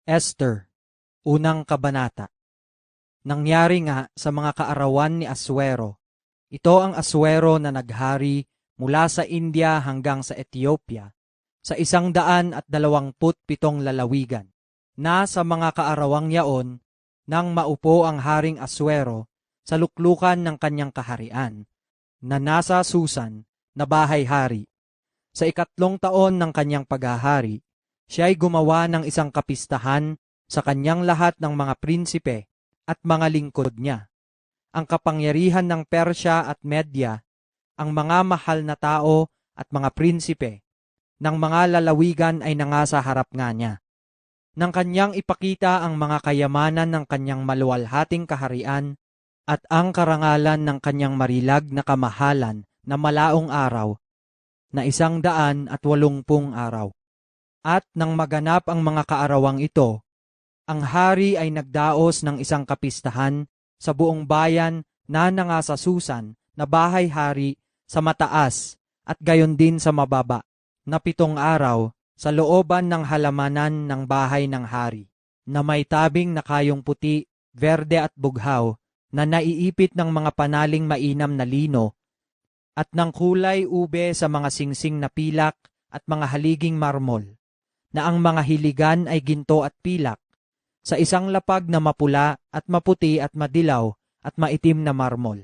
Esther, unang kabanata. Nangyari nga sa mga kaarawan ni Asuero. Ito ang Asuero na naghari mula sa India hanggang sa Ethiopia, sa 127 lalawigan, na sa mga kaarawang yaon, nang maupo ang Haring Asuero sa luklukan ng kanyang kaharian, na nasa Susan na bahay-hari. Sa 3 taon ng kanyang paghahari, siya ay gumawa ng isang kapistahan sa kanyang lahat ng mga prinsipe at mga lingkod niya. Ang kapangyarihan ng Persya at Media, ang mga mahal na tao at mga prinsipe ng mga lalawigan ay nangasa harap nga niya. Nang kanyang ipakita ang mga kayamanan ng kanyang maluwalhating kaharian at ang karangalan ng kanyang marilag na kamahalan na malaong araw, na 180 araw. At nang maganap ang mga kaarawang ito, ang hari ay nagdaos ng isang kapistahan sa buong bayan na nangasa Susan na bahay-hari sa mataas at gayon din sa mababa, na 7 araw sa looban ng halamanan ng bahay ng hari, na may tabing na kayong puti, berde at bughaw, na naiipit ng mga panaling mainam na lino, at ng kulay ube sa mga singsing na pilak at mga haliging marmol, na ang mga hiligan ay ginto at pilak, sa isang lapag na mapula at maputi at madilaw at maitim na marmol.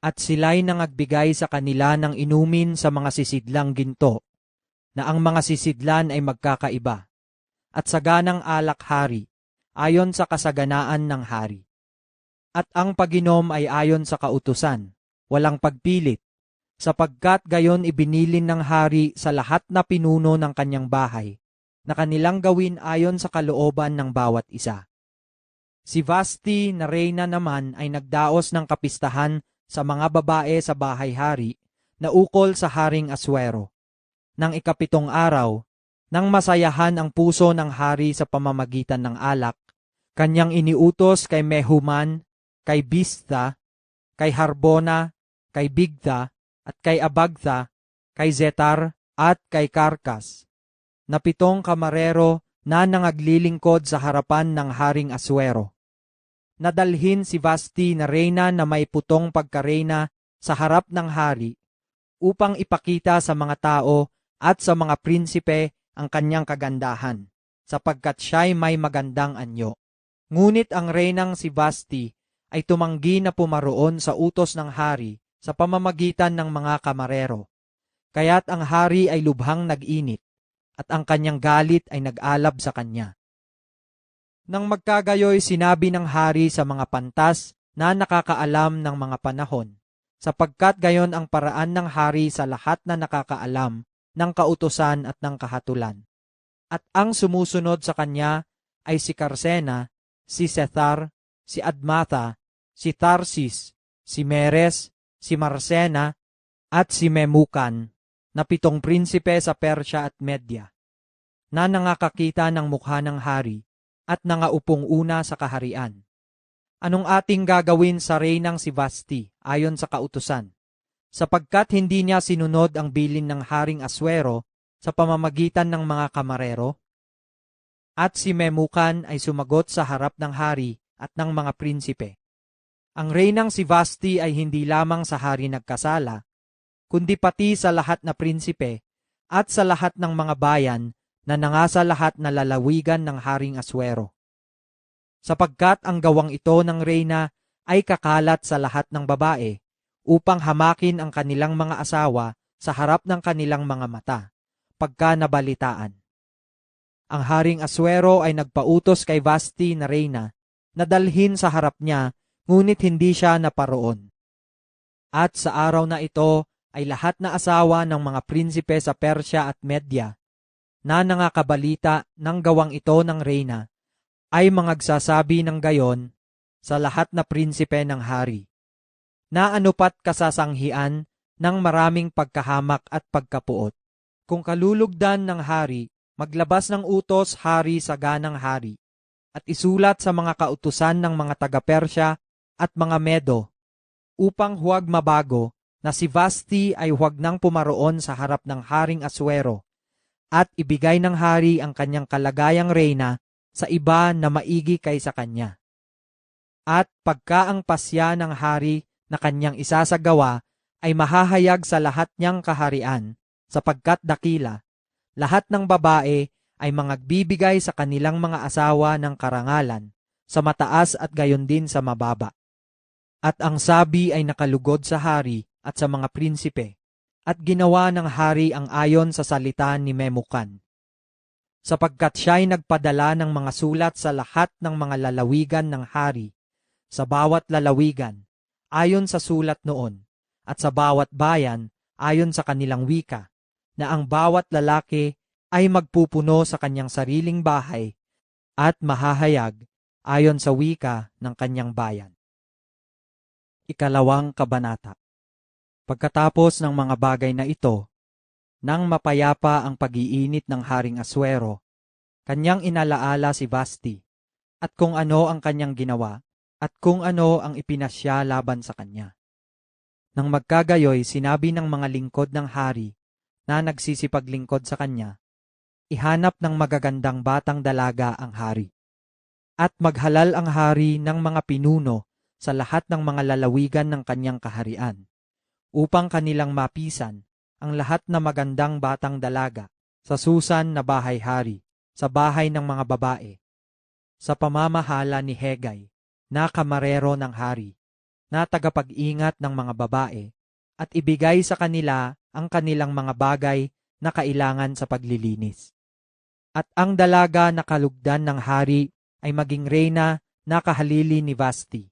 At sila'y nangagbigay sa kanila ng inumin sa mga sisidlang ginto, na ang mga sisidlan ay magkakaiba, at saganang alak hari, ayon sa kasaganaan ng hari. At ang paginom ay ayon sa kautusan, walang pagpilit, sapagkat gayon ibinilin ng hari sa lahat na pinuno ng kanyang bahay, na kanilang gawin ayon sa kalooban ng bawat isa. Si Vasti na reyna naman ay nagdaos ng kapistahan sa mga babae sa bahay-hari na ukol sa Haring Asuero. Nang 7 araw, nang masayahan ang puso ng hari sa pamamagitan ng alak, kanyang iniutos kay Mehuman, kay Biztha, kay Harbona, kay Bigtha, at kay Abagtha, kay Zetar, at kay Karkas, na 7 kamarero na nangaglilingkod sa harapan ng Haring Asuero. Nadalhin si Vasti na reyna na may 7 pagkareyna sa harap ng hari, upang ipakita sa mga tao at sa mga prinsipe ang kanyang kagandahan, sapagkat siya'y may magandang anyo. Ngunit ang reynang si Vasti ay tumanggi na pumaroon sa utos ng hari sa pamamagitan ng mga kamarero. Kaya't ang hari ay lubhang nag-init, at ang kanyang galit ay nag-alab sa kanya. Nang magkagayoy, sinabi ng hari sa mga pantas na nakakaalam ng mga panahon, sapagkat gayon ang paraan ng hari sa lahat na nakakaalam ng kautusan at ng kahatulan. At ang sumusunod sa kanya ay si Karsena, si Sethar, si Admatha, si Tarsis, si Meres, si Marsena, at si Memukan, na 7 prinsipe sa Persya at Media, na nangakakita ng mukha ng hari at nangaupong una sa kaharian. Anong ating gagawin sa reynang si Vasti ayon sa kautusan? Sapagkat hindi niya sinunod ang bilin ng Haring Asuero sa pamamagitan ng mga kamarero? At si Memukan ay sumagot sa harap ng hari at ng mga prinsipe. Ang reynang si Vasti ay hindi lamang sa hari nagkasala, kundi pati sa lahat na prinsipe at sa lahat ng mga bayan na nangasa lahat na lalawigan ng Haring Asuero. Sapagkat ang gawang ito ng reyna ay kakalat sa lahat ng babae, upang hamakin ang kanilang mga asawa sa harap ng kanilang mga mata, pagka nabalitaan. Ang Haring Asuero ay nagpautos kay Vasti na reyna na dalhin sa harap niya, ngunit hindi siya naparoon. At sa araw na ito ay lahat na asawa ng mga prinsipe sa Persya at Media na nangakabalita ng gawang ito ng reyna ay mangagsasabi ng gayon sa lahat na prinsipe ng hari, na anupat kasasanghian ng maraming pagkahamak at pagkapuot. Kung kalulugdan ng hari, maglabas ng utos hari sa ganang hari, at isulat sa mga kautusan ng mga taga-Persya at mga Medo, upang huwag mabago na si Vasti ay huwag nang pumaroon sa harap ng Haring Asuero, at ibigay ng hari ang kanyang kalagayang reyna sa iba na maigi kaysa kanya. At pagka ang pasya ng hari na kanyang isasagawa ay mahahayag sa lahat niyang kaharian, sapagkat dakila, lahat ng babae ay mangagbibigay sa kanilang mga asawa ng karangalan, sa mataas at gayon din sa mababa. At ang sabi ay nakalugod sa hari at sa mga prinsipe, at ginawa ng hari ang ayon sa salita ni Memucan. Sapagkat siya ay nagpadala ng mga sulat sa lahat ng mga lalawigan ng hari, sa bawat lalawigan, ayon sa sulat noon, at sa bawat bayan, ayon sa kanilang wika, na ang bawat lalaki ay magpupuno sa kanyang sariling bahay at mahahayag ayon sa wika ng kanyang bayan. Ikalawang kabanata. Pagkatapos ng mga bagay na ito, nang mapayapa ang pag-iinit ng Haring Aswero, kanyang inalaala si Vasti, at kung ano ang kanyang ginawa, at kung ano ang ipinasya laban sa kanya. Nang magkagayoy, sinabi ng mga lingkod ng hari na nagsisipaglingkod sa kanya, ihanap ng magagandang batang dalaga ang hari. At maghalal ang hari ng mga pinuno sa lahat ng mga lalawigan ng kanyang kaharian, upang kanilang mapisan ang lahat na magandang batang dalaga sa Susan na bahay-hari, sa bahay ng mga babae, sa pamamahala ni Hegay, na kamarero ng hari, na tagapag-ingat ng mga babae, at ibigay sa kanila ang kanilang mga bagay na kailangan sa paglilinis. At ang dalaga na kalugdan ng hari ay maging reyna na kahalili ni Vasti.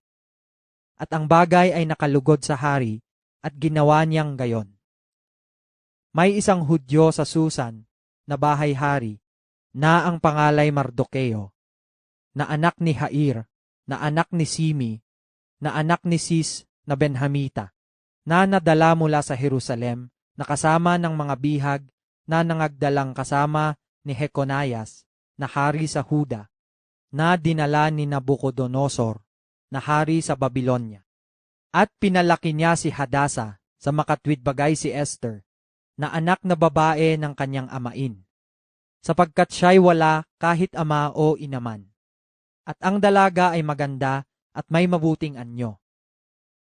At ang bagay ay nakalugod sa hari, at ginawa niyang gayon. May isang Hudyo sa Susan na bahay-hari, na ang pangalay Mardokeo, na anak ni Jair, na anak ni Simi, na anak ni Sis na Benhamita, na nadala mula sa Jerusalem, na kasama ng mga bihag na nangagdalang kasama ni Jeconias, na hari sa Huda, na dinala ni Nabucodonosor, na hari sa Babylonia. At pinalaki niya si Hadasa sa makatwid bagay si Esther, na anak na babae ng kanyang amain, sapagkat siya'y wala kahit ama o inaman. At ang dalaga ay maganda at may mabuting anyo.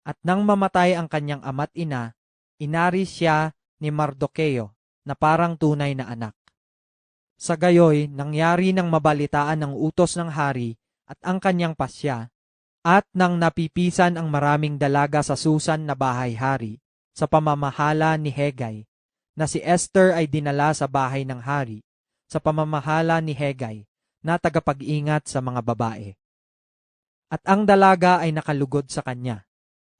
At nang mamatay ang kanyang ama't ina, inari siya ni Mardokeo na parang tunay na anak. Sa gayoy, nangyari nang mabalitaan ng utos ng hari at ang kanyang pasya, at nang napipisan ang maraming dalaga sa Susan na bahay-hari sa pamamahala ni Hegay, na si Esther ay dinala sa bahay ng hari sa pamamahala ni Hegay, na tagapag-ingat sa mga babae. At ang dalaga ay nakalugod sa kanya,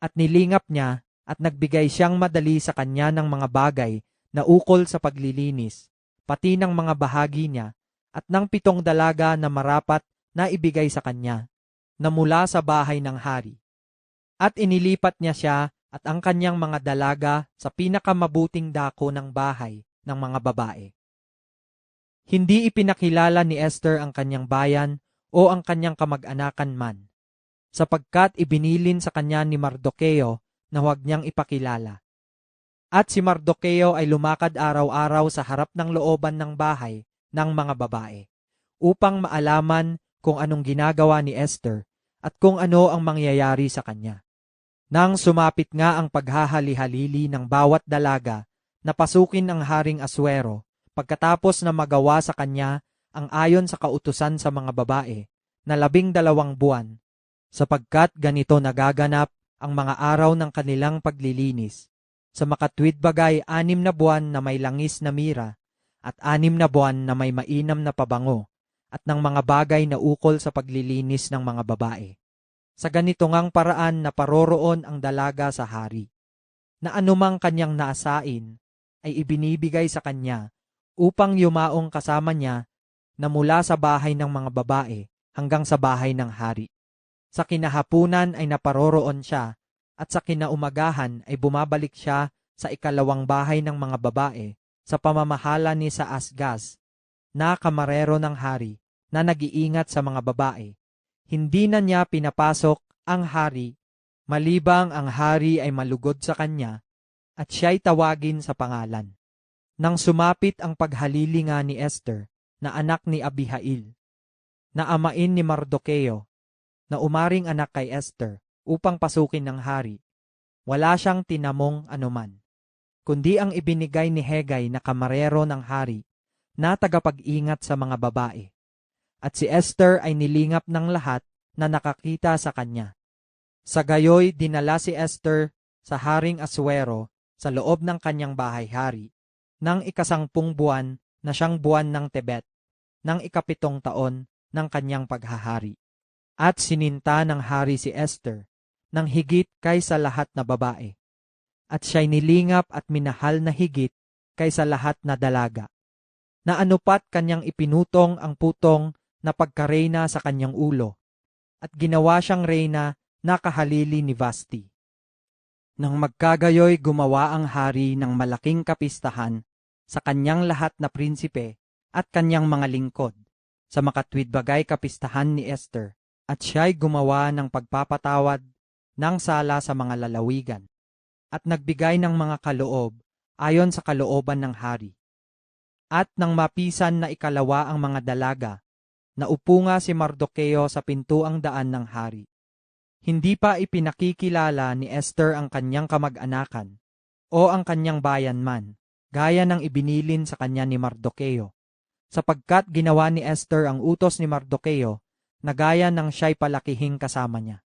at nilingap niya at nagbigay siyang madali sa kanya ng mga bagay na ukol sa paglilinis, pati ng mga bahagi niya, at ng 7 dalaga na marapat na ibigay sa kanya, na mula sa bahay ng hari. At inilipat niya siya at ang kanyang mga dalaga sa pinakamabuting dako ng bahay ng mga babae. Hindi ipinakilala ni Esther ang kanyang bayan o ang kanyang kamag-anakan man, sapagkat ibinilin sa kanya ni Mardokeo na huwag niyang ipakilala. At si Mardokeo ay lumakad araw-araw sa harap ng looban ng bahay ng mga babae, upang maalaman kung anong ginagawa ni Esther at kung ano ang mangyayari sa kanya. Nang sumapit nga ang paghahali-halili ng bawat dalaga na pasukin ang Haring Aswero, pagkatapos na magawa sa kanya ang ayon sa kautusan sa mga babae na 12 buwan, sapagkat ganito nagaganap ang mga araw ng kanilang paglilinis. Sa makatwid bagay 6 na buwan na may langis na mira, at 6 na buwan na may mainam na pabango, at ng mga bagay na ukol sa paglilinis ng mga babae. Sa ganito ngang paraan na paroroon ang dalaga sa hari, na anumang kanyang naasain ay ibinibigay sa kanya upang yumaong kasama niya na mula sa bahay ng mga babae hanggang sa bahay ng hari. Sa kinahapunan ay naparoroon siya, at sa kinaumagahan ay bumabalik siya sa 2 bahay ng mga babae sa pamamahala ni Saasgaz, na kamarero ng hari, na nag-iingat sa mga babae. Hindi na niya pinapasok ang hari, malibang ang hari ay malugod sa kanya at siya'y tawagin sa pangalan. Nang sumapit ang paghalilinga ni Esther, na anak ni Abihail, na amain ni Mardukeo, na umaring anak kay Esther, upang pasukin ng hari. Wala siyang tinamong anuman, kundi ang ibinigay ni Hegay na kamarero ng hari, na tagapag-ingat sa mga babae. At si Esther ay nilingap ng lahat na nakakita sa kanya. Sa gayoy, dinala si Esther sa Haring Asuero sa loob ng kanyang bahay-hari, ng 10 buwan na siyang buwan ng Tebet, ng 7 taon ng kanyang paghahari. At sininta ng hari si Esther ng higit kaysa lahat na babae, at siya'y nilingap at minahal na higit kaysa lahat na dalaga, na anupat kanyang ipinutong ang putong na pagkareyna sa kanyang ulo, at ginawa siyang reyna na kahalili ni Vasti. Nang magkagayoy, gumawa ang hari ng malaking kapistahan sa kanyang lahat na prinsipe at kanyang mga lingkod, sa makatwidbagay kapistahan ni Esther, at siya'y gumawa ng pagpapatawad ng sala sa mga lalawigan, at nagbigay ng mga kaloob ayon sa kalooban ng hari. At nang mapisan na ikalawa ang mga dalaga, naupo nga si Mardukeo sa pintuang daan ng hari. Hindi pa ipinakikilala ni Esther ang kanyang kamag-anakan o ang kanyang bayan man, gaya ng ibinilin sa kanya ni Mardukeo, sapagkat ginawa ni Esther ang utos ni Mardukeo na gaya ng siya'y palakihing kasama niya.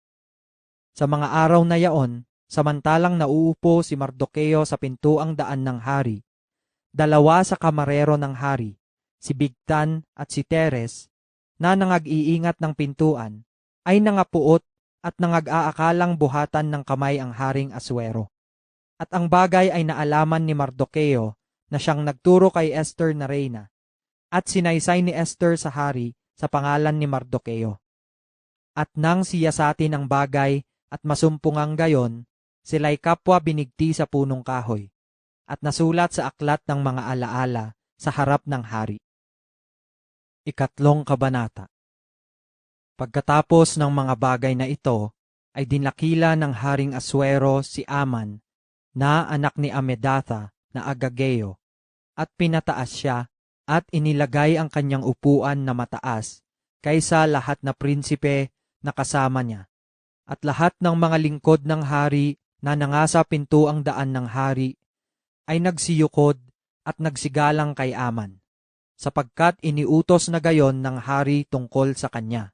Sa mga araw na yaon, samantalang nauupo si Mardukeo sa pintuang daan ng hari, 2 sa kamarero ng hari, si Bigtan at si Teres, na nangag-iingat ng pintuan, ay nangapuot at nangag-aakalang buhatan ng kamay ang Haring Asuero. At ang bagay ay naalaman ni Mardukeo na siyang nagturo kay Esther na reyna, at sinaysay ni Esther sa hari sa pangalan ni Mardukeo. At nang siyasatin ang bagay at masumpungang gayon, sila'y kapwa binigti sa punong kahoy, at nasulat sa aklat ng mga alaala sa harap ng hari. 3 Kabanata. Pagkatapos ng mga bagay na ito, ay dinakila ng Haring Asuero si Aman, na anak ni Amedatha na Agageo, at pinataas siya, at inilagay ang kanyang upuan na mataas kaysa lahat na prinsipe na kasama niya, at lahat ng mga lingkod ng hari na nangasa pintuang daan ng hari ay nagsiyukod at nagsigalang kay Aman, sapagkat iniutos na gayon ng hari tungkol sa kanya.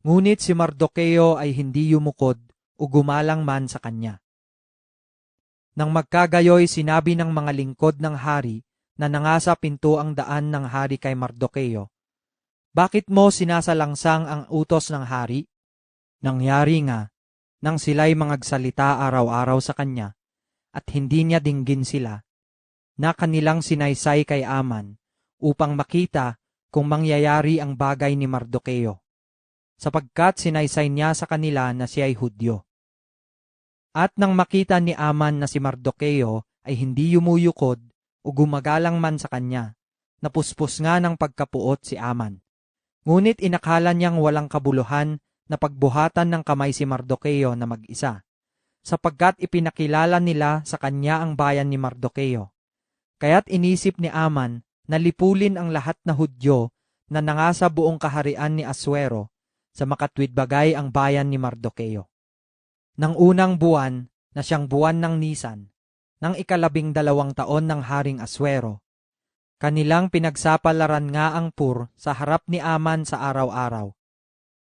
Ngunit si Mardukeo ay hindi yumukod o gumalang man sa kanya. Nang magkagayoy, sinabi ng mga lingkod ng hari na nangasa pintuang daan ng hari kay Mardukeo, "Bakit mo sinasalangsang ang utos ng hari?" Nangyari nga, nang sila'y mangagsalita araw-araw sa kanya, at hindi niya dinggin sila, na kanilang sinaysay kay Aman, upang makita kung mangyayari ang bagay ni Mardukeo, sapagkat sinaysay niya sa kanila na siya'y Hudyo. At nang makita ni Aman na si Mardukeo ay hindi yumuyukod o gumagalang man sa kanya, napuspos nga ng pagkapuot si Aman. Ngunit inakala niyang walang kabuluhan na pagbuhatan ng kamay si Mardukeo na mag-isa, sapagkat ipinakilala nila sa kanya ang bayan ni Mardukeo. Kaya't inisip ni Aman na lipulin ang lahat na Hudyo na nangasa buong kaharian ni Asuero, sa makatwidbagay ang bayan ni Mardukeo. Nang unang buwan na siyang buwan ng Nisan, ng 12 taon ng Haring Asuero, kanilang pinagsapalaran nga ang pur sa harap ni Aman sa araw-araw.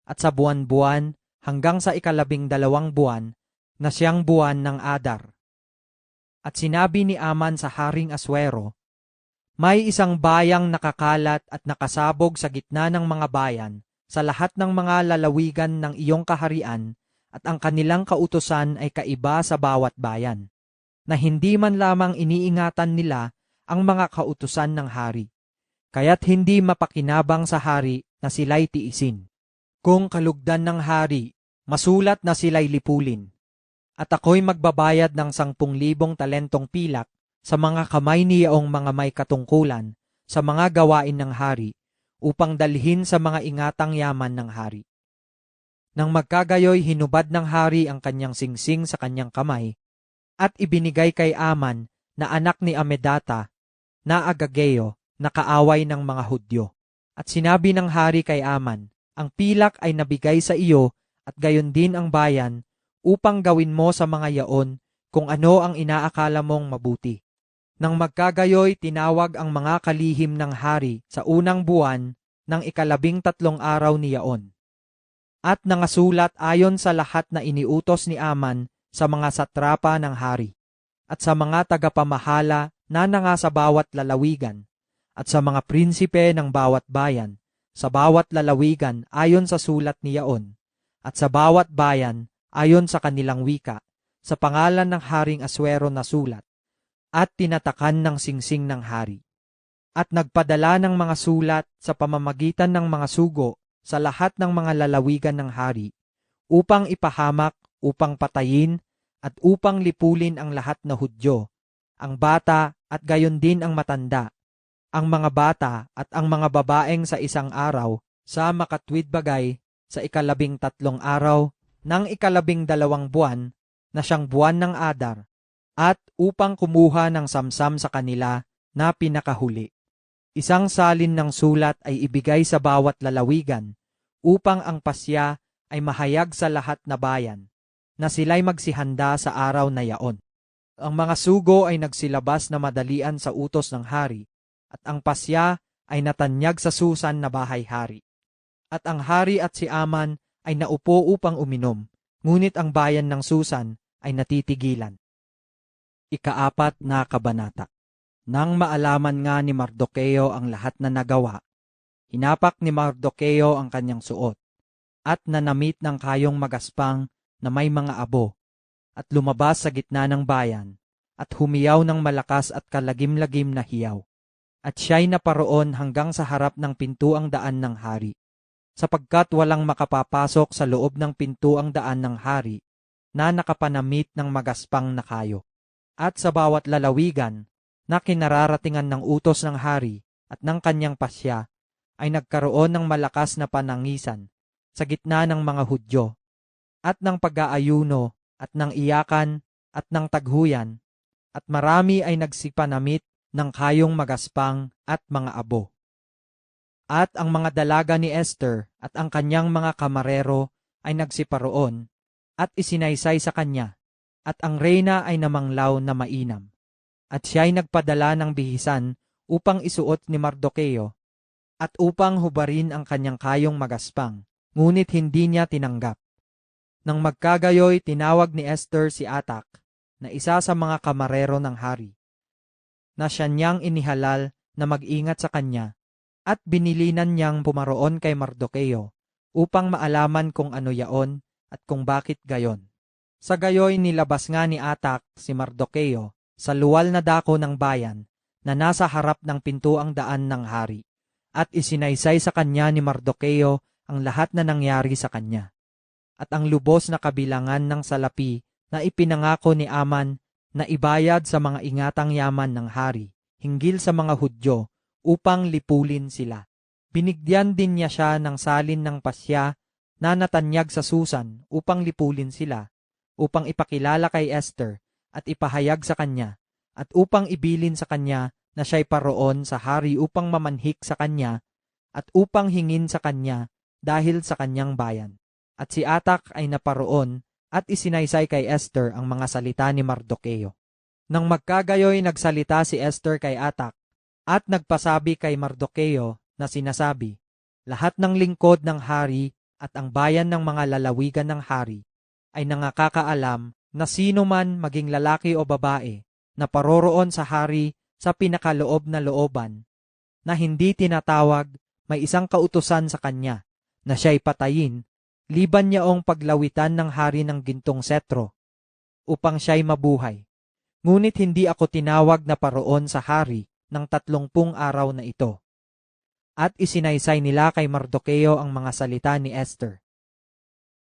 At sa buwan-buwan hanggang sa 12 buwan na siyang buwan ng Adar. At sinabi ni Aman sa Haring Asuero, "May isang bayang nakakalat at nakasabog sa gitna ng mga bayan sa lahat ng mga lalawigan ng iyong kaharian, at ang kanilang kautusan ay kaiba sa bawat bayan, na hindi man lamang iniingatan nila ang mga kautusan ng hari, kaya't hindi mapakinabang sa hari na sila'y tiisin. Kung kalugdan ng hari, masulat na sila'y lipulin. At ako'y magbabayad ng 10,000 talentong pilak sa mga kamay niyaong mga may katungkulan sa mga gawain ng hari, upang dalhin sa mga ingatang yaman ng hari." Nang magkagayoy, hinubad ng hari ang kanyang singsing sa kanyang kamay, at ibinigay kay Aman na anak ni Amedatha na Agageo, na kaaway ng mga Hudyo. At sinabi ng hari kay Aman, ang pilak ay nabigay sa iyo at gayon din ang bayan upang gawin mo sa mga yaon kung ano ang inaakala mong mabuti. Nang magkagayoy, tinawag ang mga kalihim ng hari sa unang buwan ng 13 araw ni yaon. At nangasulat ayon sa lahat na iniutos ni Aman sa mga satrapa ng hari, at sa mga tagapamahala na nasa bawat lalawigan, at sa mga prinsipe ng bawat bayan, sa bawat lalawigan ayon sa sulat ni yaon, at sa bawat bayan ayon sa kanilang wika, sa pangalan ng Haring Aswero na sulat, at tinatakan ng singsing ng hari. At nagpadala ng mga sulat sa pamamagitan ng mga sugo sa lahat ng mga lalawigan ng hari, upang ipahamak, upang patayin, at upang lipulin ang lahat na Hudyo, ang bata at gayon din ang matanda, ang mga bata at ang mga babaeng sa isang araw, sa makatwid bagay sa 13 araw ng 12 buwan na siyang buwan ng Adar, at upang kumuha ng samsam sa kanila na pinakahuli. Isang salin ng sulat ay ibigay sa bawat lalawigan upang ang pasya ay mahayag sa lahat na bayan na sila'y magsihanda sa araw na yaon. Ang mga sugo ay nagsilabas na madalian sa utos ng hari, at ang pasya ay natanyag sa Susan na bahay-hari. At ang hari at si Aman ay naupo upang uminom, ngunit ang bayan ng Susan ay natitigilan. Ika-4 na kabanata. Nang maalaman nga ni Mardukeo ang lahat na nagawa, hinapak ni Mardukeo ang kanyang suot, at nanamit ng kayong magaspang na may mga abo, at lumabas sa gitna ng bayan, at humiyaw ng malakas at kalagim-lagim na hiyaw. At siya'y naparoon hanggang sa harap ng pintuang daan ng hari, sapagkat walang makapapasok sa loob ng pintuang daan ng hari na nakapanamit ng magaspang na kayo. At sa bawat lalawigan na kinararatingan ng utos ng hari at ng kanyang pasya, ay nagkaroon ng malakas na panangisan sa gitna ng mga Hudyo, at ng pag-aayuno, at ng iyakan, at ng taghuyan, at marami ay nagsipanamit ng kayong magaspang at mga abo. At ang mga dalaga ni Esther at ang kanyang mga kamarero ay nagsiparoon, at isinaysay sa kanya, at ang reyna ay namanglaw na mainam. At siya'y nagpadala ng bihisan upang isuot ni Mardukeo, at upang hubarin ang kanyang kayong magaspang, ngunit hindi niya tinanggap. Nang magkagayoy, tinawag ni Esther si Atak, na isa sa mga kamarero ng hari, na siya niyang inihalal na mag-ingat sa kanya, at binilinan niyang pumaroon kay Mardukeo, upang maalaman kung ano yaon at kung bakit gayon. Sa gayoy, nilabas nga ni Atak si Mardukeo sa luwal na dako ng bayan na nasa harap ng pintuang daan ng hari, at isinaysay sa kanya ni Mardukeo ang lahat na nangyari sa kanya, at ang lubos na kabilangan ng salapi na ipinangako ni Aman na ibayad sa mga ingatang yaman ng hari hinggil sa mga Hudyo upang lipulin sila. Binigyan din niya siya ng salin ng pasya na natanyag sa Susan upang lipulin sila, upang ipakilala kay Esther at ipahayag sa kanya, at upang ibilin sa kanya na siya'y paroon sa hari upang mamanhik sa kanya, at upang hingin sa kanya dahil sa kanyang bayan. At si Atak ay naparoon, at isinaysay kay Esther ang mga salita ni Mardukeo. Nang magkagayoy, nagsalita si Esther kay Atak, at nagpasabi kay Mardukeo na sinasabi, lahat ng lingkod ng hari at ang bayan ng mga lalawigan ng hari ay nangakakaalam na sino man maging lalaki o babae na paroroon sa hari sa pinakaloob na looban, na hindi tinatawag, may isang kautusan sa kanya na siya'y patayin, liban niyaong paglawitan ng hari ng gintong setro, upang siya'y mabuhay. Ngunit hindi ako tinawag na paroon sa hari ng 30 araw na ito. At isinaysay nila kay Mardukeo ang mga salita ni Esther.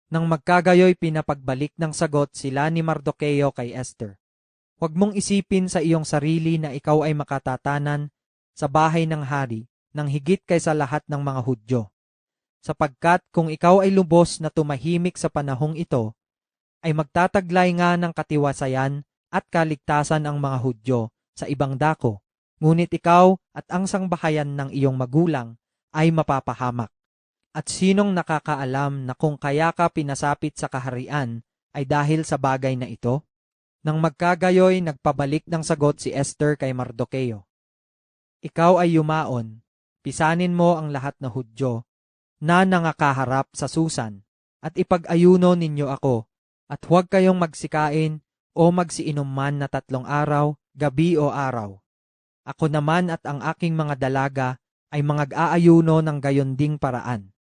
Nang magkagayoy, pinapagbalik ng sagot sila ni Mardukeo kay Esther. Huwag mong isipin sa iyong sarili na ikaw ay makatatanan sa bahay ng hari nang higit kaysa lahat ng mga Hudyo. Sapagkat kung ikaw ay lubos na tumahimik sa panahong ito, ay magtataglay nga ng katiwasayan at kaligtasan ang mga Hudyo sa ibang dako. Ngunit ikaw at ang sangbahayan ng iyong magulang ay mapapahamak. At sinong nakakaalam na kung kaya ka pinasapit sa kaharian ay dahil sa bagay na ito? Nang magkagayoy, nagpabalik ng sagot si Esther kay Mardukeo. Ikaw ay yumaon, pisanin mo ang lahat na Hudyo na nangakaharap sa Susan, at ipag-ayuno ninyo ako, at huwag kayong magsikain o magsiinom man na 3 araw, gabi o araw. Ako naman at ang aking mga dalaga ay mag-aayuno ng gayon ding paraan.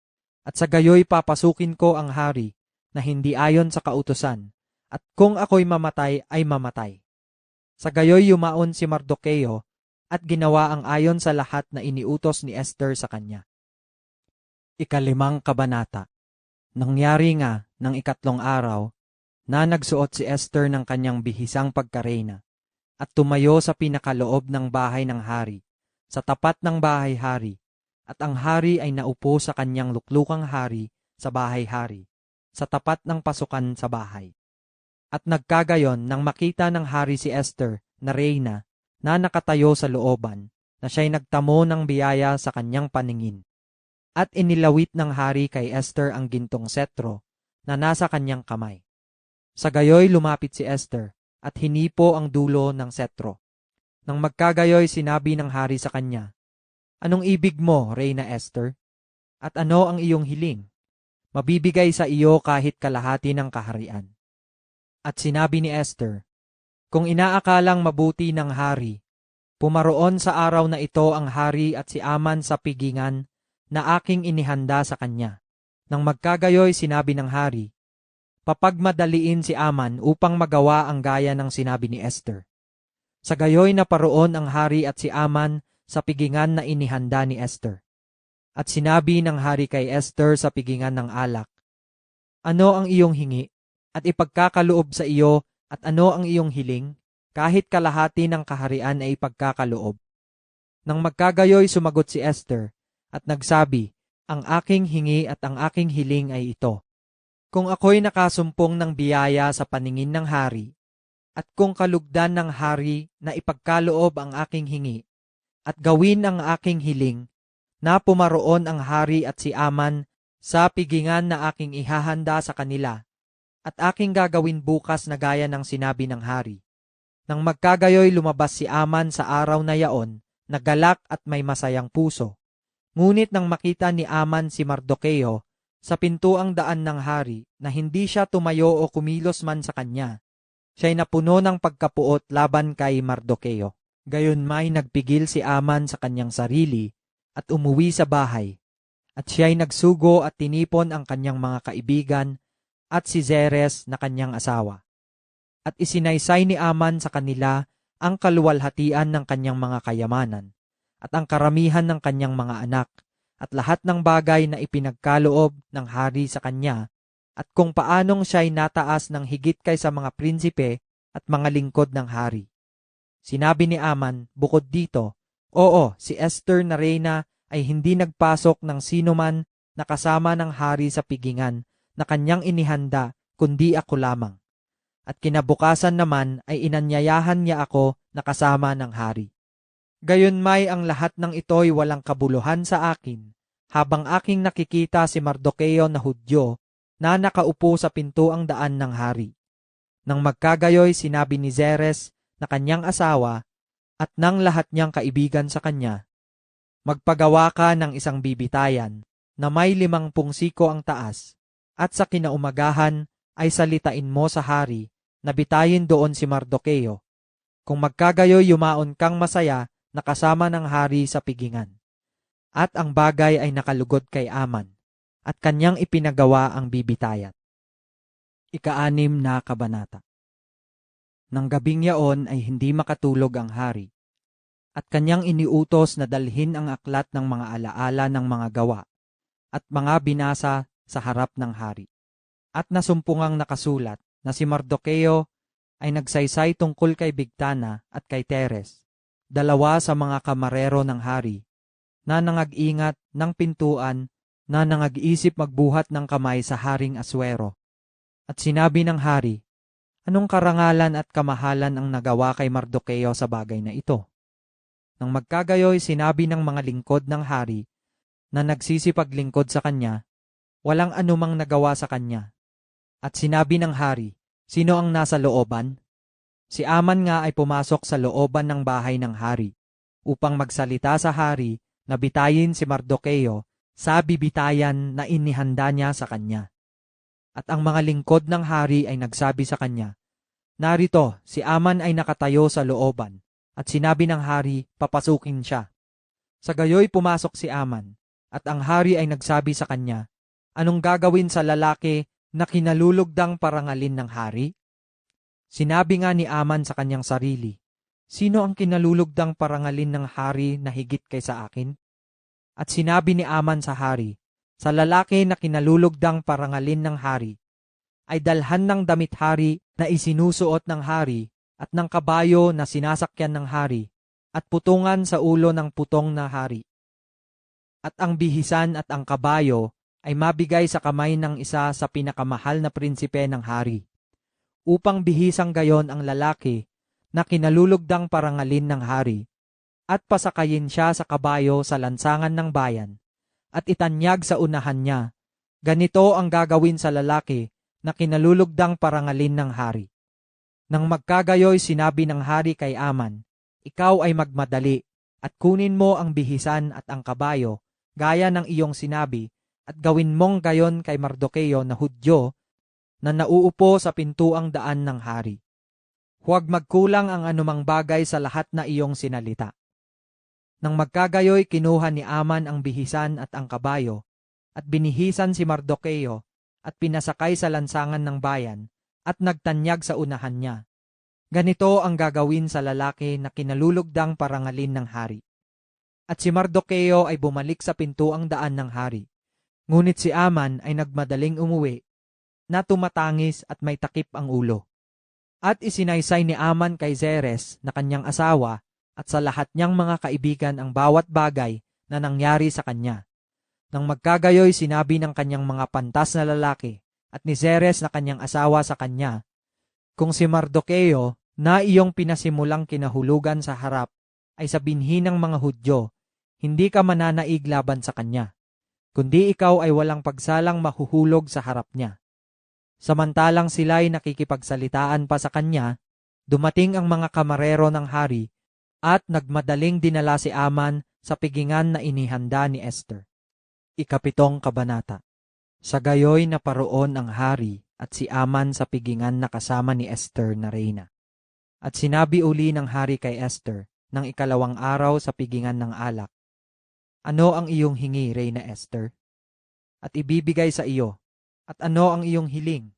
At sa gayoy papasukin ko ang hari na hindi ayon sa kautusan, at kung ako'y mamatay ay mamatay. Sa gayoy yumaon si Mardukeo at ginawa ang ayon sa lahat na iniutos ni Esther sa kanya. 5 kabanata. Nangyari nga ng 3 araw na nagsuot si Esther ng kanyang bihisang pagkareyna at tumayo sa pinakaloob ng bahay ng hari, sa tapat ng bahay-hari, at ang hari ay naupo sa kanyang luklukang hari sa bahay-hari, sa tapat ng pasukan sa bahay. At nagkagayon nang makita ng hari si Esther na reyna na nakatayo sa looban, na siya'y nagtamo ng biyaya sa kanyang paningin. At inilawit ng hari kay Esther ang gintong setro na nasa kanyang kamay. Sa gayoy lumapit si Esther at hinipo ang dulo ng setro. Nang magkagayoy sinabi ng hari sa kanya, "Anong ibig mo, Reyna Esther? At ano ang iyong hiling? Mabibigay sa iyo kahit kalahati ng kaharian." At sinabi ni Esther, "Kung inaakalang mabuti ng hari, pumaroon sa araw na ito ang hari at si Aman sa pigingan na aking inihanda sa kanya." Nang magkagayoy sinabi ng hari, papagmadaliin si Aman upang magawa ang gaya ng sinabi ni Esther. Sa gayoy naparoon ang hari at si Aman sa pigingan na inihanda ni Esther. At sinabi ng hari kay Esther sa pigingan ng alak, "Ano ang iyong hingi? At ipagkakaloob sa iyo, at ano ang iyong hiling? Kahit kalahati ng kaharian ay ipagkakaloob." Nang magkagayoy sumagot si Esther at nagsabi, "Ang aking hingi at ang aking hiling ay ito. Kung ako'y nakasumpong ng biyaya sa paningin ng hari, at kung kalugdan ng hari na ipagkaloob ang aking hingi, at gawin ang aking hiling, na pumaroon ang hari at si Aman sa pigingan na aking ihahanda sa kanila, at aking gagawin bukas na gaya ng sinabi ng hari." Nang magkagayoy lumabas si Aman sa araw na yaon, nagalak at may masayang puso. Ngunit nang makita ni Aman si Mardukeo sa pintuang daan ng hari na hindi siya tumayo o kumilos man sa kanya, siya'y napuno ng pagkapuot laban kay Mardukeo. Gayon may nagpigil si Aman sa kanyang sarili at umuwi sa bahay, at siya'y nagsugo at tinipon ang kanyang mga kaibigan at si Zeres na kanyang asawa. At isinaysay ni Aman sa kanila ang kaluwalhatian ng kanyang mga kayamanan, at ang karamihan ng kanyang mga anak, at lahat ng bagay na ipinagkaloob ng hari sa kanya, at kung paanong siya'y nataas ng higit kaysa mga prinsipe at mga lingkod ng hari. Sinabi ni Aman, bukod dito, "Oo, si Esther na reyna ay hindi nagpasok ng sinuman na kasama ng hari sa pigingan na kanyang inihanda, kundi ako lamang. At kinabukasan naman ay inanyayahan niya ako na kasama ng hari. Gayunmay ang lahat ng ito'y walang kabuluhan sa akin, habang aking nakikita si Mardukeo na Hudyo na nakaupo sa pintuang daan ng hari." Nang magkagayoy sinabi ni Zeres na kanyang asawa at ng lahat niyang kaibigan sa kanya, "Magpagawa ka ng isang bibitayan na may 50 siko ang taas, at sa kinaumagahan ay salitain mo sa hari na bitayin doon si Mardukeo. Kung magkagayoy yumaon kang masaya na kasama ng hari sa pigingan." At ang bagay ay nakalugod kay Aman, at kanyang ipinagawa ang bibitayan. 6 na kabanata. Nang gabing yaon ay hindi makatulog ang hari, at kanyang iniutos na dalhin ang aklat ng mga alaala ng mga gawa at mga binasa sa harap ng hari. At nasumpungang nakasulat na si Mardukeo ay nagsaysay tungkol kay Bigtana at kay Teres, 2 sa mga kamarero ng hari, na nangag-ingat ng pintuan, na nangag-isip magbuhat ng kamay sa Haring Aswero. At sinabi ng hari, "Anong karangalan at kamahalan ang nagawa kay Mardukeo sa bagay na ito?" Nang magkagayoy sinabi ng mga lingkod ng hari na nagsisipaglingkod sa kanya, walang anumang nagawa sa kanya. At sinabi ng hari, sino ang nasa looban? Si Aman nga ay pumasok sa looban ng bahay ng hari upang magsalita sa hari na bitayin si Mardukeo sa bibitayan na inihanda niya sa kanya. At ang mga lingkod ng hari ay nagsabi sa kanya, narito, si Aman ay nakatayo sa looban, at sinabi ng hari, papasukin siya. Sa gayoy pumasok si Aman, at ang hari ay nagsabi sa kanya, anong gagawin sa lalaki na kinalulugdang parangalin ng hari? Sinabi nga ni Aman sa kanyang sarili, sino ang kinalulugdang parangalin ng hari na higit kaysa akin? At sinabi ni Aman sa hari, sa lalaki na kinalulugdang parangalin ng hari, ay dalhan ng damit hari na isinusuot ng hari at ng kabayo na sinasakyan ng hari at putungan sa ulo ng putong na hari. At ang bihisan at ang kabayo ay mabigay sa kamay ng isa sa pinakamahal na prinsipe ng hari, upang bihisang gayon ang lalaki na kinalulugdang parangalin ng hari, at pasakayin siya sa kabayo sa lansangan ng bayan, at itanyag sa unahan niya, ganito ang gagawin sa lalaki na kinalulugdang parangalin ng hari. Nang magkagayoy sinabi ng hari kay Aman, ikaw ay magmadali, at kunin mo ang bihisan at ang kabayo, gaya ng iyong sinabi, at gawin mong gayon kay Mardukeo na Hudyo, na nauupo sa pintuang daan ng hari. Huwag magkulang ang anumang bagay sa lahat na iyong sinalita. Nang magkagayoy kinuha ni Aman ang bihisan at ang kabayo, at binihisan si Mardukeo, at pinasakay sa lansangan ng bayan, at nagtanyag sa unahan niya. Ganito ang gagawin sa lalaki na kinalulugdang parangalin ng hari. At si Mardukeo ay bumalik sa pintuang daan ng hari. Ngunit si Aman ay nagmadaling umuwi, na tumatangis at may takip ang ulo. At isinaysay ni Aman kay Zeres na kanyang asawa at sa lahat niyang mga kaibigan ang bawat bagay na nangyari sa kanya. Nang magkagayoy sinabi ng kanyang mga pantas na lalaki at ni Zeres na kanyang asawa sa kanya, kung si Mardukeo na iyong pinasimulang kinahulugan sa harap ay sa binhi ng mga Hudyo, hindi ka mananaig laban sa kanya, kundi ikaw ay walang pagsalang mahuhulog sa harap niya. Samantalang sila'y nakikipagsalitaan pa sa kanya, dumating ang mga kamarero ng hari at nagmadaling dinala si Aman sa pigingan na inihanda ni Esther. Ikapitong kabanata. Sa gayoy naparoon ang hari at si Aman sa pigingan na kasama ni Esther na reyna. At sinabi uli ng hari kay Esther ng ikalawang araw sa pigingan ng alak, ano ang iyong hingi, Reyna Esther? At ibibigay sa iyo. At ano ang iyong hiling?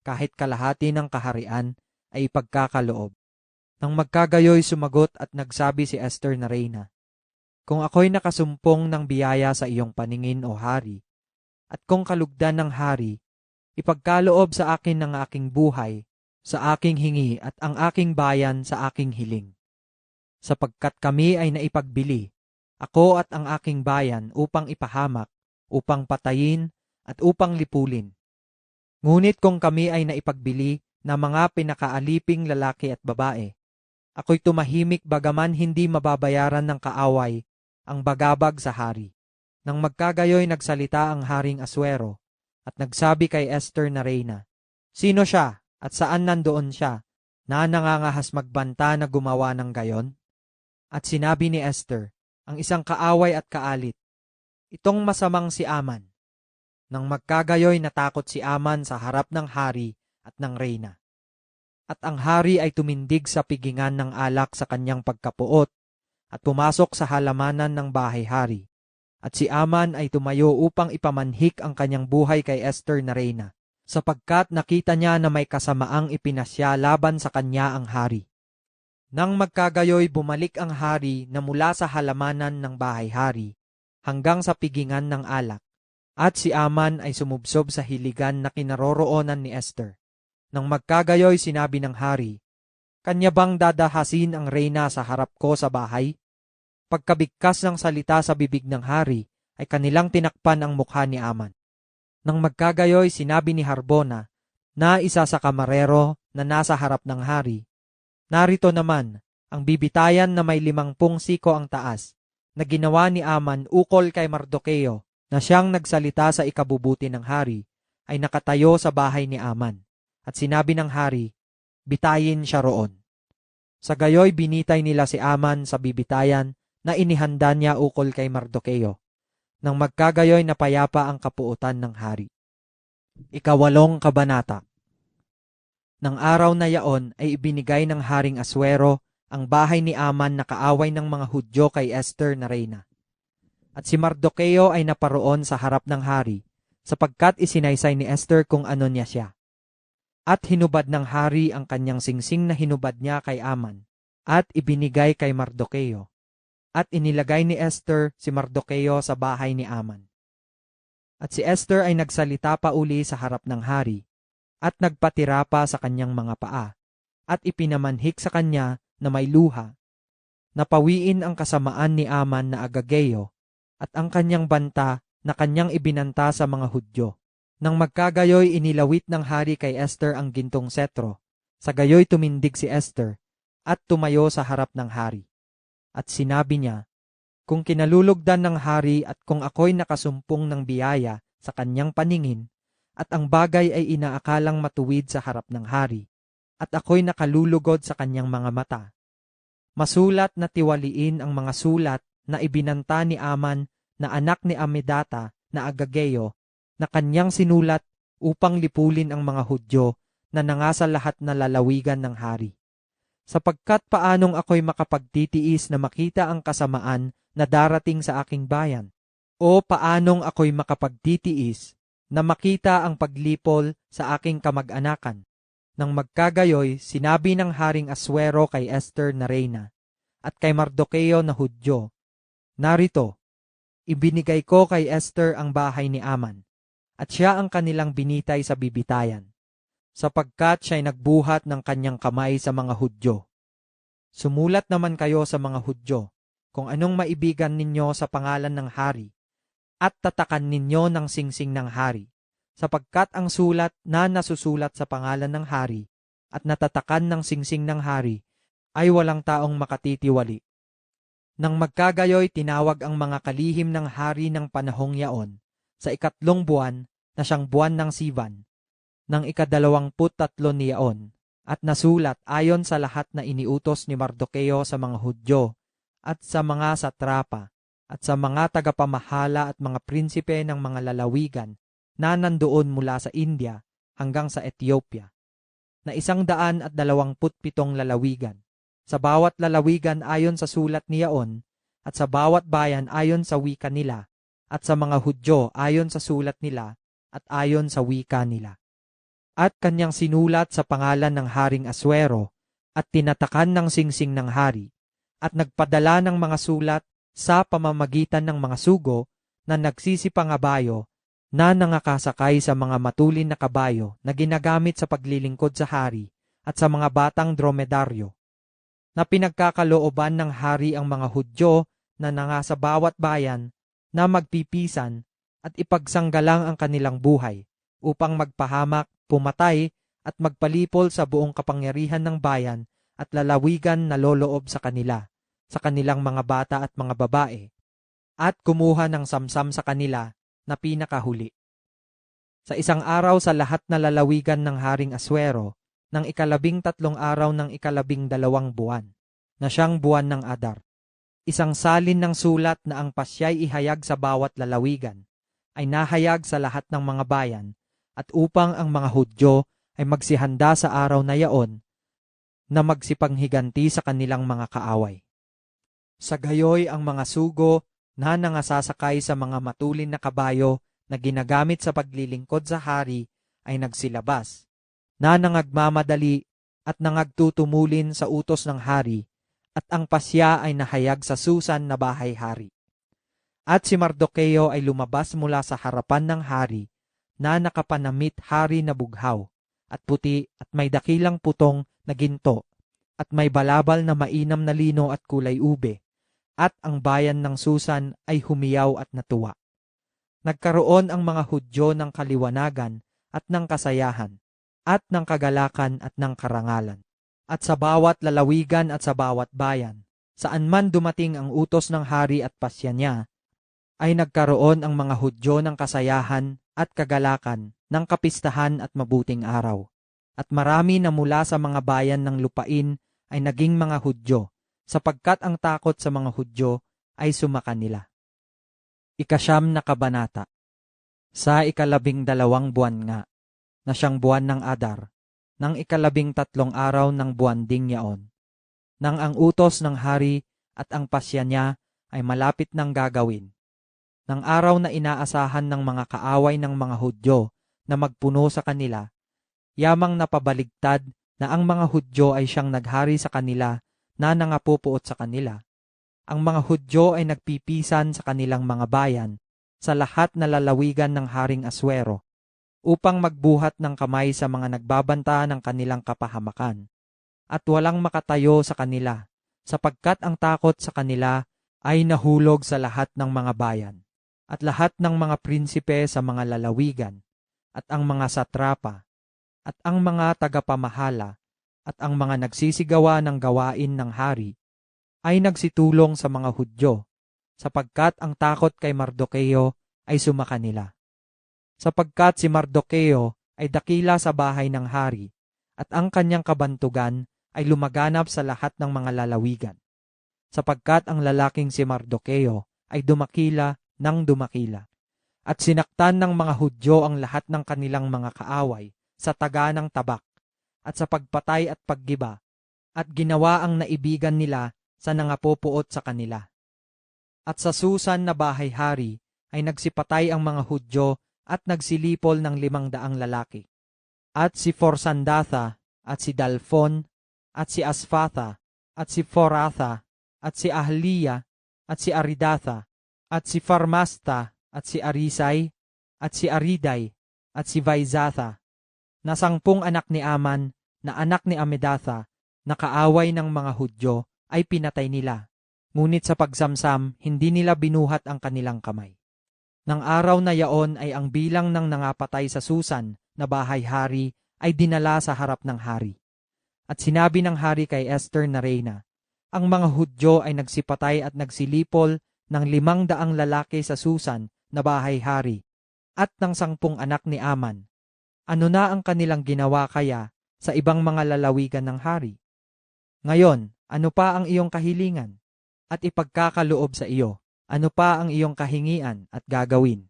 Kahit kalahati ng kaharian ay ipagkakaloob. Nang magkagayoy sumagot at nagsabi si Esther na reyna, kung ako'y nakasumpong ng biyaya sa iyong paningin o hari, at kung kalugdan ng hari, ipagkaloob sa akin ng aking buhay, sa aking hingi at ang aking bayan sa aking hiling. Sapagkat kami ay naipagbili, ako at ang aking bayan upang ipahamak, upang patayin at upang lipulin. Ngunit kung kami ay naipagbili na mga pinakaaliping lalaki at babae, ako'y tumahimik bagaman hindi mababayaran ng kaaway ang bagabag sa hari. Nang magkagayoy nagsalita ang Haring Aswero at nagsabi kay Esther na reyna, sino siya at saan nandoon siya na nangangahas magbanta na gumawa ng gayon? At sinabi ni Esther, ang isang kaaway at kaalit, itong masamang si Aman. Nang magkagayoy natakot si Aman sa harap ng hari at ng reyna. At ang hari ay tumindig sa pigingan ng alak sa kanyang pagkapuot at pumasok sa halamanan ng bahay-hari. At si Aman ay tumayo upang ipamanhik ang kanyang buhay kay Esther na reyna, sapagkat nakita niya na may kasamaang ipinasya laban sa kanya ang hari. Nang magkagayoy bumalik ang hari na mula sa halamanan ng bahay-hari hanggang sa pigingan ng alak, at si Aman ay sumubsob sa hiligan na kinaroroonan ni Esther. Nang magkagayoy sinabi ng hari, kanya bang dadahasin ang reyna sa harap ko sa bahay? Pagkabigkas ng salita sa bibig ng hari, ay kanilang tinakpan ang mukha ni Aman. Nang magkagayoy sinabi ni Harbona, na isa sa kamarero na nasa harap ng hari, narito naman ang bibitayan na may 50 siko ang taas, na ginawa ni Aman ukol kay Mardukeo na siyang nagsalita sa ikabubuti ng hari ay nakatayo sa bahay ni Aman. At sinabi ng hari, bitayin siya roon. Sa gayoy binitay nila si Aman sa bibitayan na inihanda niya ukol kay Mardukeo. Nang magkagayoy napayapa ang kapuutan ng hari. 8 kabanata. Nang araw na yaon ay ibinigay ng Haring Aswero ang bahay ni Aman na kaaway ng mga Hudyo kay Esther na reyna. At si Mardukeo ay naparoon sa harap ng hari, sapagkat isinaysay ni Esther kung ano niya siya. At hinubad ng hari ang kanyang singsing na hinubad niya kay Aman, at ibinigay kay Mardukeo. At inilagay ni Esther si Mardukeo sa bahay ni Aman. At si Esther ay nagsalita pa uli sa harap ng hari, at nagpatira pa sa kanyang mga paa, at ipinamanhik sa kanya na may luha. Napawiin ang kasamaan ni Aman na Agageo, at ang kanyang banta na kanyang ibinanta sa mga Hudyo. Nang magkagayoy inilawit ng hari kay Esther ang gintong setro, sa gayoy tumindig si Esther, at tumayo sa harap ng hari. At sinabi niya, kung kinalulugdan ng hari at kung ako'y nakasumpong ng biyaya sa kanyang paningin, at ang bagay ay inaakalang matuwid sa harap ng hari, at ako'y nakalulugod sa kanyang mga mata. Masulat na tiwaliin ang mga sulat na ibinanta ni Aman na anak ni Amedata na Agageo, na kanyang sinulat upang lipulin ang mga Hudyo na nangasa lahat na lalawigan ng hari. Sapagkat paanong ako'y makapagtitiis na makita ang kasamaan na darating sa aking bayan? O paanong ako'y makapagtitiis na makita ang paglipol sa aking kamag-anakan? Nang magkagayoy, sinabi ng Haring Aswero kay Esther na reyna at kay Mardukeo na Hudyo, narito, ibinigay ko kay Esther ang bahay ni Aman, at siya ang kanilang binitay sa bibitayan, sapagkat siya'y nagbuhat ng kanyang kamay sa mga Hudyo. Sumulat naman kayo sa mga Hudyo kung anong maibigan ninyo sa pangalan ng hari, at tatakan ninyo ng singsing ng hari, sapagkat ang sulat na nasusulat sa pangalan ng hari at natatakan ng singsing ng hari ay walang taong makatitiwali. Nang magkagayoy tinawag ang mga kalihim ng hari ng panahong yaon sa 2 buwan na siyang buwan ng Sivan, ng 23 ni yaon, at nasulat ayon sa lahat na iniutos ni Mardukeo sa mga Hudyo at sa mga satrapa at sa mga tagapamahala at mga prinsipe ng mga lalawigan na nandoon mula sa India hanggang sa Ethiopia, na 127 lalawigan, sa bawat lalawigan ayon sa sulat ni yaon, at sa bawat bayan ayon sa wika nila, at sa mga Hudyo ayon sa sulat nila, at ayon sa wika nila. At kanyang sinulat sa pangalan ng Haring Aswero, at tinatakan ng singsing ng hari, at nagpadala ng mga sulat sa pamamagitan ng mga sugo na nagsisipangabayo na nangakasakay sa mga matulin na kabayo na ginagamit sa paglilingkod sa hari at sa mga batang dromedaryo, na pinagkakalooban ng hari ang mga Hudyo na nangasa bawat bayan na magpipisan at ipagsanggalang ang kanilang buhay upang magpahamak, pumatay at magpalipol sa buong kapangyarihan ng bayan at lalawigan na loloob sa kanila, sa kanilang mga bata at mga babae, at kumuha ng samsam sa kanila na pinakahuli. Sa isang araw sa lahat na lalawigan ng Haring Aswero, ng 13 araw ng 12 buwan, na siyang buwan ng Adar, isang salin ng sulat na ang pasya'y ihayag sa bawat lalawigan, ay nahayag sa lahat ng mga bayan, at upang ang mga Hudyo ay magsihanda sa araw na yaon, na magsipanghiganti sa kanilang mga kaaway. Sa gayoy ang mga sugo na nangasasakay sa mga matulin na kabayo na ginagamit sa paglilingkod sa hari ay nagsilabas, na nangagmamadali at nangagtutumulin sa utos ng hari, at ang pasya ay nahayag sa Susan na bahay-hari. At si Mardukeo ay lumabas mula sa harapan ng hari, na nakapanamit hari na bughaw, at puti at may dakilang putong na ginto, at may balabal na mainam na lino at kulay ube, at ang bayan ng Susan ay humiyaw at natuwa. Nagkaroon ang mga Hudyo ng kaliwanagan at ng kasayahan, at ng kagalakan at ng karangalan. At sa bawat lalawigan at sa bawat bayan, Saan man dumating ang utos ng hari at pasya niya, ay nagkaroon ang mga Hudyo ng kasayahan at kagalakan ng kapistahan at mabuting araw. At marami na mula sa mga bayan ng lupain ay naging mga Hudyo, sapagkat ang takot sa mga Hudyo ay sumakanila. Ikasyam na kabanata. Sa 12 buwan nga, na siyang buwan ng Adar, ng 13 araw ng buwan ding yaon, nang ang utos ng hari at ang pasya niya ay malapit ng gagawin, ng araw na inaasahan ng mga kaaway ng mga Hudyo na magpuno sa kanila, yamang napabaligtad na ang mga Hudyo ay siyang naghari sa kanila na nangapupuot sa kanila. Ang mga Hudyo ay nagpipisan sa kanilang mga bayan sa lahat na lalawigan ng Haring Aswero upang magbuhat ng kamay sa mga nagbabanta ng kanilang kapahamakan. At walang makatayo sa kanila, sapagkat ang takot sa kanila ay nahulog sa lahat ng mga bayan, at lahat ng mga prinsipe sa mga lalawigan, at ang mga satrapa, at ang mga tagapamahala, at ang mga nagsisigawa ng gawain ng hari, ay nagsitulong sa mga Hudyo, sapagkat ang takot kay Mardokeo ay sumakanila. Sapagkat si Mardokeo ay dakila sa bahay ng hari, at ang kanyang kabantugan ay lumaganap sa lahat ng mga lalawigan. Sapagkat ang lalaking si Mardokeo ay dumakila ng dumakila. At sinaktan ng mga Hudyo ang lahat ng kanilang mga kaaway sa taga ng tabak, at sa pagpatay at paggiba, at ginawa ang naibigan nila sa nangapupuot sa kanila. At sa Susan na bahay-hari ay nagsipatay ang mga Hudyo at nagsilipol ng 500 lalaki. At si Forsandatha, at si Dalphon, at si Asfatha, at si Foratha, at si Ahliya, at si Aridatha, at si Farmasta, at si Arisay, at si Ariday, at si Vaizatha, na 10 anak ni Aman, na anak ni Amedatha, na kaaway ng mga Hudyo, ay pinatay nila. Ngunit sa pagsamsam, hindi nila binuhat ang kanilang kamay. Nang araw na yaon ay ang bilang ng nangapatay sa Susan na bahay-hari ay dinala sa harap ng hari. At sinabi ng hari kay Esther na reyna, ang mga Hudyo ay nagsipatay at nagsilipol ng 500 lalaki sa Susan na bahay-hari at ng 10 anak ni Aman. Ano na ang kanilang ginawa kaya sa ibang mga lalawigan ng hari? Ngayon, ano pa ang iyong kahilingan? At ipagkakaloob sa iyo, ano pa ang iyong kahingian at gagawin?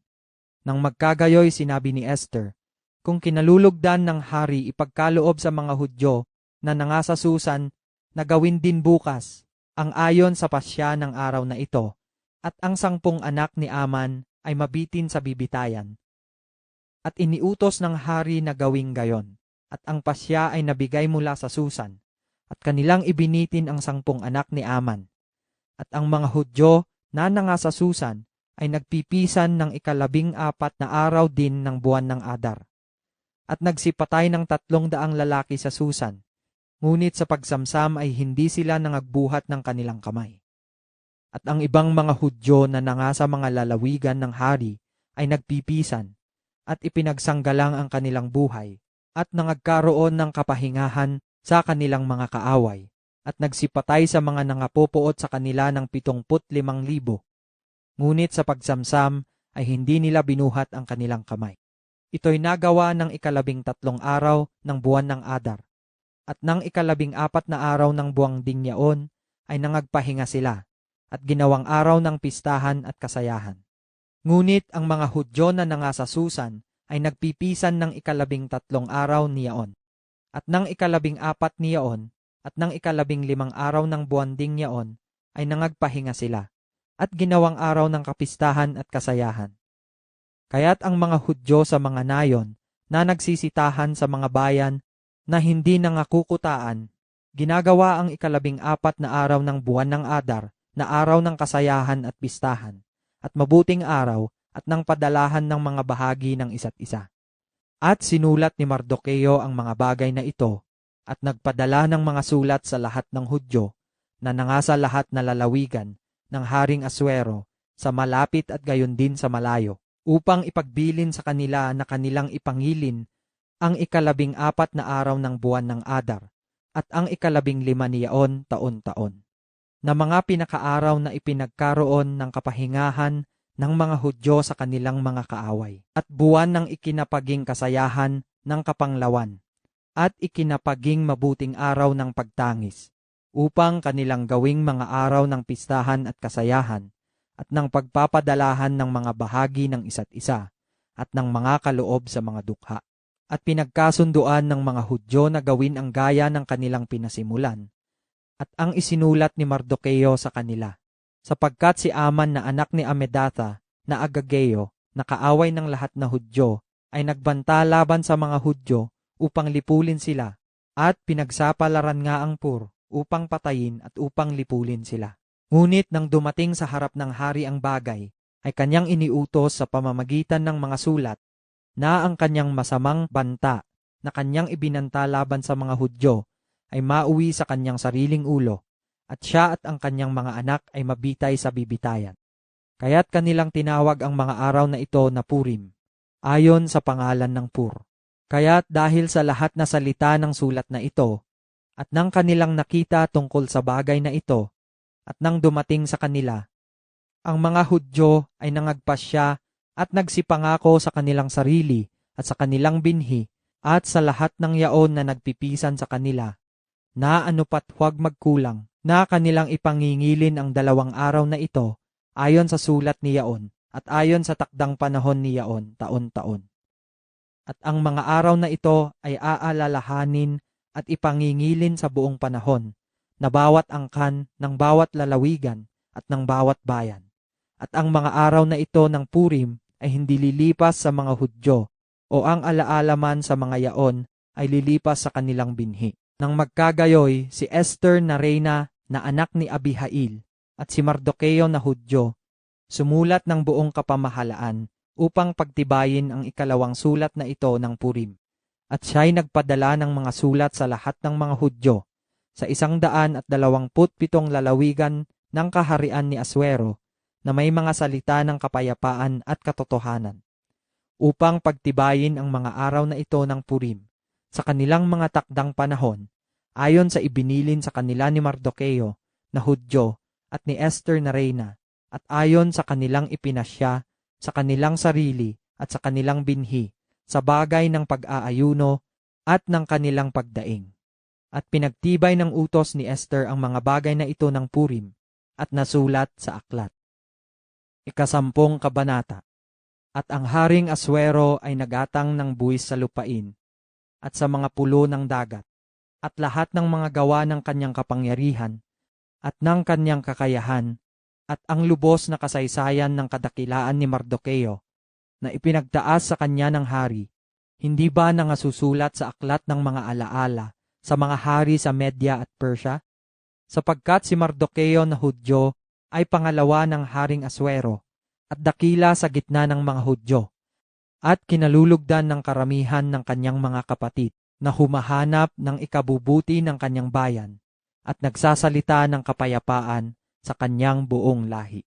Nang magkagayoy sinabi ni Esther, kung kinalulugdan ng hari ipagkaloob sa mga Hudyo na nangasa Susan na gawin din bukas ang ayon sa pasya ng araw na ito, at ang 10 anak ni Aman ay mabitin sa bibitayan. At iniutos ng hari na gawing gayon, at ang pasya ay nabigay mula sa Susan, at kanilang ibinitin ang 10 anak ni Aman. At ang mga Hudyo na nangasa Susan ay nagpipisan ng 14 na araw din ng buwan ng Adar. At nagsipatay ng 300 lalaki sa Susan, ngunit sa pagsamsam ay hindi sila nangagbuhat ng kanilang kamay. At ang ibang mga Hudyo na nangasa mga lalawigan ng hari ay nagpipisan at ipinagsanggalang ang kanilang buhay at nangagkaroon ng kapahingahan sa kanilang mga kaaway at nagsipatay sa mga nangapupuot sa kanila ng 75,000. Ngunit sa pagsamsam ay hindi nila binuhat ang kanilang kamay. Ito'y nagawa ng 13 araw ng buwan ng Adar. At ng 14 na araw ng buwang Dingyaon ay nangagpahinga sila at ginawang araw ng pistahan at kasayahan. Ngunit ang mga Hudyo na nangasa Susan ay nagpipisan ng 13 araw niyaon. At ng 14 niyaon at ng 15 araw ng buwan Dingyaon ay nangagpahinga sila at ginawang araw ng kapistahan at kasayahan. Kaya't ang mga Hudyo sa mga nayon na nagsisitahan sa mga bayan na hindi nangakukutaan, ginagawa ang 14 na araw ng buwan ng Adar na araw ng kasayahan at pistahan, at mabuting araw at ng padalahan ng mga bahagi ng isa't isa. At sinulat ni Mardokeo ang mga bagay na ito, at nagpadala ng mga sulat sa lahat ng Hudyo na nangasa lahat na lalawigan ng Haring Aswero sa malapit at gayon din sa malayo, upang ipagbilin sa kanila na kanilang ipangilin ang 14 na araw ng buwan ng Adar at ang 15 niyaon taon-taon. na mga pinakaaraw na ipinagkaroon ng kapahingahan ng mga Hudyo sa kanilang mga kaaway, at buwan ng ikinapaging kasayahan ng kapanglawan, at ikinapaging mabuting araw ng pagtangis, upang kanilang gawing mga araw ng pistahan at kasayahan, at ng pagpapadalahan ng mga bahagi ng isa't isa, at ng mga kaloob sa mga dukha. At pinagkasunduan ng mga Hudyo na gawin ang gaya ng kanilang pinasimulan, at ang isinulat ni Mardukeo sa kanila, sapagkat si Aman na anak ni Amedatha na Agageo, na kaaway ng lahat na Hudyo, ay nagbanta laban sa mga Hudyo upang lipulin sila, at pinagsapalaran nga ang Pur upang patayin at upang lipulin sila. Ngunit nang dumating sa harap ng hari ang bagay, ay kanyang iniutos sa pamamagitan ng mga sulat na ang kanyang masamang banta na kanyang ibinanta laban sa mga Hudyo ay mauwi sa kanyang sariling ulo, at siya at ang kanyang mga anak ay mabitay sa bibitayan. Kaya't kanilang tinawag ang mga araw na ito na Purim, ayon sa pangalan ng Pur. Kaya't dahil sa lahat na salita ng sulat na ito, at nang kanilang nakita tungkol sa bagay na ito, at nang dumating sa kanila, ang mga Hudyo ay nangagpasya at nagsipangako sa kanilang sarili at sa kanilang binhi at sa lahat ng yaon na nagpipisan sa kanila, na anupat huwag magkulang, na kanilang ipangingilin ang 2 araw na ito ayon sa sulat ni Yaon at ayon sa takdang panahon ni Yaon taon-taon. At ang mga araw na ito ay aalalahanin at ipangingilin sa buong panahon na bawat angkan ng bawat lalawigan at ng bawat bayan. At ang mga araw na ito ng Purim ay hindi lilipas sa mga Hudyo, o ang alaalaman sa mga yaon ay lilipas sa kanilang binhi. Nang magkagayoy, si Esther na reyna na anak ni Abihail at si Mardukeo na Hudyo sumulat ng buong kapamahalaan upang pagtibayin ang 2 sulat na ito ng Purim. At siya'y nagpadala ng mga sulat sa lahat ng mga Hudyo sa 127 lalawigan ng kaharian ni Aswero na may mga salita ng kapayapaan at katotohanan, upang pagtibayin ang mga araw na ito ng Purim sa kanilang mga takdang panahon, ayon sa ibinilin sa kanila ni Mardukeo na Hudyo at ni Esther na reyna, at ayon sa kanilang ipinasya sa kanilang sarili at sa kanilang binhi, sa bagay ng pag-aayuno at ng kanilang pagdaing. At pinagtibay ng utos ni Esther ang mga bagay na ito ng Purim, at nasulat sa aklat. 10 kabanata. At ang Haring Aswero ay nagatang ng buwis sa lupain at sa mga pulo ng dagat, at lahat ng mga gawa ng kanyang kapangyarihan at ng kanyang kakayahan, at ang lubos na kasaysayan ng kadakilaan ni Mardukeo na ipinagtaas sa kanya ng hari, hindi ba nangasusulat sa aklat ng mga alaala sa mga hari sa Media at Persia? Sapagkat si Mardukeo na Hudyo ay pangalawa ng Haring Aswero at dakila sa gitna ng mga Hudyo, at kinalulugdan ng karamihan ng kanyang mga kapatid na humahanap ng ikabubuti ng kanyang bayan at nagsasalita ng kapayapaan sa kanyang buong lahi.